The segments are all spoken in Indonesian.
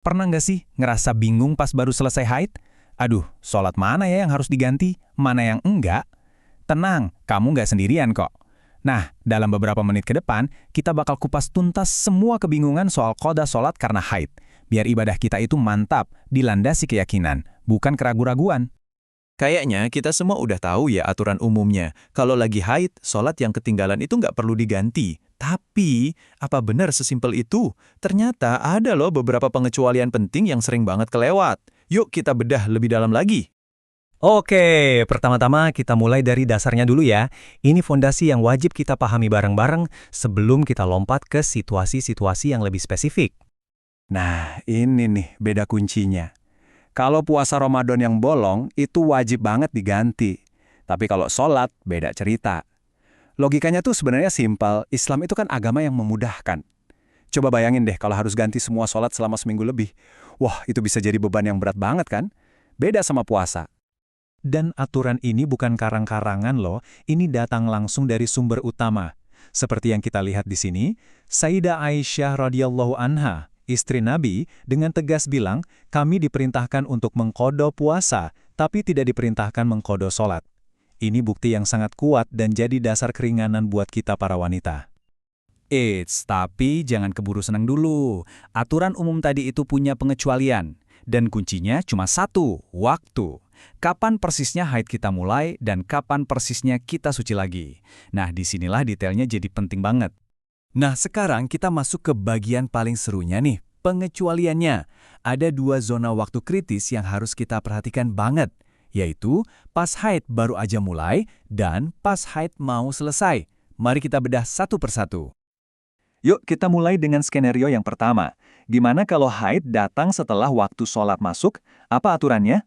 Pernah nggak sih ngerasa bingung pas baru selesai haid? Aduh, sholat mana ya yang harus diganti, mana yang enggak? Tenang, kamu nggak sendirian kok. Nah, dalam beberapa menit ke depan, kita bakal kupas tuntas semua kebingungan soal qada sholat karena haid. Biar ibadah kita itu mantap, dilandasi keyakinan, bukan keraguan-raguan. Kayaknya kita semua udah tahu ya aturan umumnya. Kalau lagi haid, sholat yang ketinggalan itu nggak perlu diganti. Tapi, apa benar sesimpel itu? Ternyata ada loh beberapa pengecualian penting yang sering banget kelewat. Yuk kita bedah lebih dalam lagi. Oke, pertama-tama kita mulai dari dasarnya dulu ya. Ini fondasi yang wajib kita pahami bareng-bareng sebelum kita lompat ke situasi-situasi yang lebih spesifik. Nah, ini nih beda kuncinya. Kalau puasa Ramadan yang bolong, itu wajib banget diganti. Tapi kalau sholat, beda cerita. Logikanya tuh sebenarnya simpel, Islam itu kan agama yang memudahkan. Coba bayangin deh kalau harus ganti semua sholat selama seminggu lebih. Wah, itu bisa jadi beban yang berat banget kan? Beda sama puasa. Dan aturan ini bukan karang-karangan loh, ini datang langsung dari sumber utama. Seperti yang kita lihat di sini, Sayyidah Aisyah radhiyallahu anha, istri Nabi, dengan tegas bilang, kami diperintahkan untuk mengqadha puasa, tapi tidak diperintahkan mengqadha sholat. Ini bukti yang sangat kuat dan jadi dasar keringanan buat kita para wanita. Tapi jangan keburu senang dulu. Aturan umum tadi itu punya pengecualian. Dan kuncinya cuma satu, waktu. Kapan persisnya haid kita mulai dan kapan persisnya kita suci lagi. Nah, disinilah detailnya jadi penting banget. Nah, sekarang kita masuk ke bagian paling serunya nih, pengecualiannya. Ada dua zona waktu kritis yang harus kita perhatikan banget, yaitu pas haid baru aja mulai dan pas haid mau selesai. Mari kita bedah satu persatu. Yuk kita mulai dengan skenario yang pertama. Gimana kalau haid datang setelah waktu sholat masuk? Apa aturannya?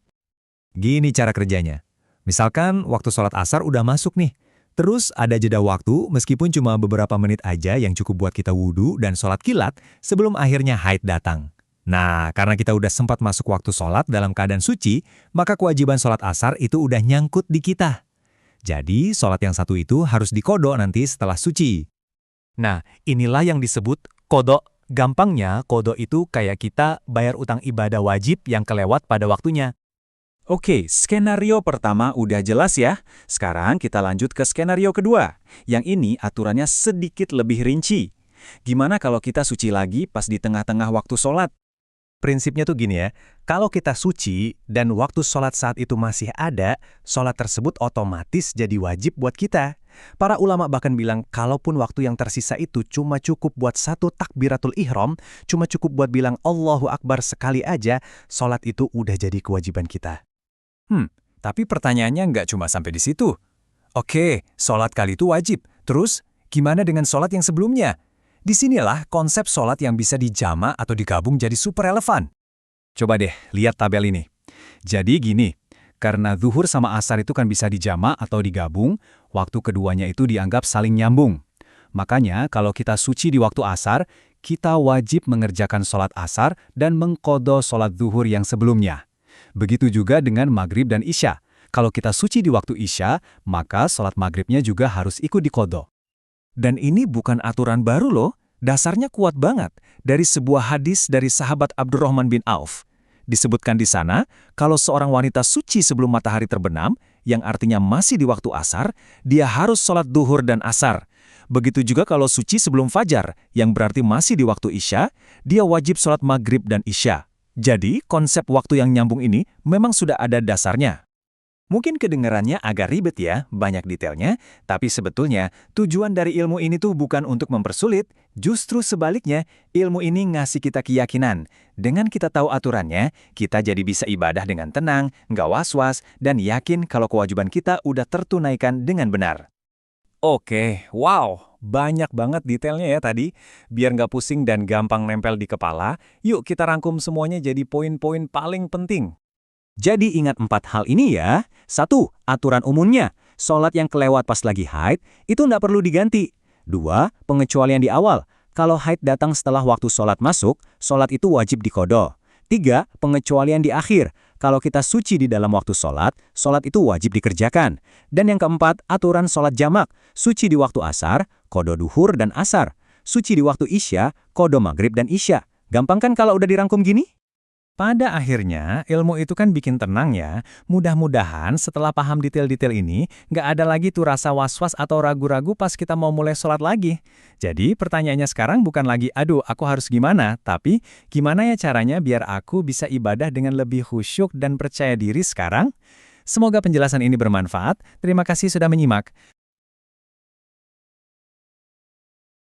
Gini cara kerjanya. Misalkan waktu sholat asar udah masuk nih. Terus ada jeda waktu meskipun cuma beberapa menit aja yang cukup buat kita wudhu dan sholat kilat sebelum akhirnya haid datang. Nah, karena kita udah sempat masuk waktu sholat dalam keadaan suci, maka kewajiban sholat asar itu udah nyangkut di kita. Jadi, sholat yang satu itu harus diqadha nanti setelah suci. Nah, inilah yang disebut qadha. Gampangnya, qadha itu kayak kita bayar utang ibadah wajib yang kelewat pada waktunya. Oke, skenario pertama udah jelas ya. Sekarang kita lanjut ke skenario kedua. Yang ini aturannya sedikit lebih rinci. Gimana kalau kita suci lagi pas di tengah-tengah waktu sholat? Prinsipnya tuh gini ya, kalau kita suci dan waktu sholat saat itu masih ada, sholat tersebut otomatis jadi wajib buat kita. Para ulama bahkan bilang, kalaupun waktu yang tersisa itu cuma cukup buat satu takbiratul ihram, cuma cukup buat bilang Allahu Akbar sekali aja, sholat itu udah jadi kewajiban kita. Tapi pertanyaannya nggak cuma sampai di situ. Oke, sholat kali itu wajib. Terus, gimana dengan sholat yang sebelumnya? Disinilah konsep sholat yang bisa dijama atau digabung jadi super relevan. Coba deh, lihat tabel ini. Jadi gini, karena zuhur sama asar itu kan bisa dijama atau digabung, waktu keduanya itu dianggap saling nyambung. Makanya, kalau kita suci di waktu asar, kita wajib mengerjakan sholat asar dan mengqadha sholat zuhur yang sebelumnya. Begitu juga dengan maghrib dan isya. Kalau kita suci di waktu isya, maka sholat maghribnya juga harus ikut diqadha. Dan ini bukan aturan baru loh, dasarnya kuat banget dari sebuah hadis dari sahabat Abdurrahman bin Auf. Disebutkan di sana, kalau seorang wanita suci sebelum matahari terbenam, yang artinya masih di waktu asar, dia harus sholat duhur dan asar. Begitu juga kalau suci sebelum fajar, yang berarti masih di waktu isya, dia wajib sholat maghrib dan isya. Jadi, konsep waktu yang nyambung ini memang sudah ada dasarnya. Mungkin kedengarannya agak ribet ya, banyak detailnya, tapi sebetulnya tujuan dari ilmu ini tuh bukan untuk mempersulit, justru sebaliknya, ilmu ini ngasih kita keyakinan. Dengan kita tahu aturannya, kita jadi bisa ibadah dengan tenang, nggak was-was, dan yakin kalau kewajiban kita udah tertunaikan dengan benar. Oke, wow, banyak banget detailnya ya tadi. Biar nggak pusing dan gampang nempel di kepala, yuk kita rangkum semuanya jadi poin-poin paling penting. Jadi ingat 4 hal ini ya. 1. Aturan umumnya. Sholat yang kelewat pas lagi haid, itu nggak perlu diganti. 2. Pengecualian di awal. Kalau haid datang setelah waktu sholat masuk, sholat itu wajib diqadha. 3. Pengecualian di akhir. Kalau kita suci di dalam waktu sholat, sholat itu wajib dikerjakan. Dan yang keempat, aturan sholat jamak. Suci di waktu asar, qadha duhur dan asar. Suci di waktu isya, qadha maghrib dan isya. Gampang kan kalau udah dirangkum gini? Pada akhirnya, ilmu itu kan bikin tenang ya. Mudah-mudahan setelah paham detail-detail ini, nggak ada lagi tuh rasa was-was atau ragu-ragu pas kita mau mulai sholat lagi. Jadi pertanyaannya sekarang bukan lagi, aduh aku harus gimana, tapi gimana ya caranya biar aku bisa ibadah dengan lebih khusyuk dan percaya diri sekarang? Semoga penjelasan ini bermanfaat. Terima kasih sudah menyimak.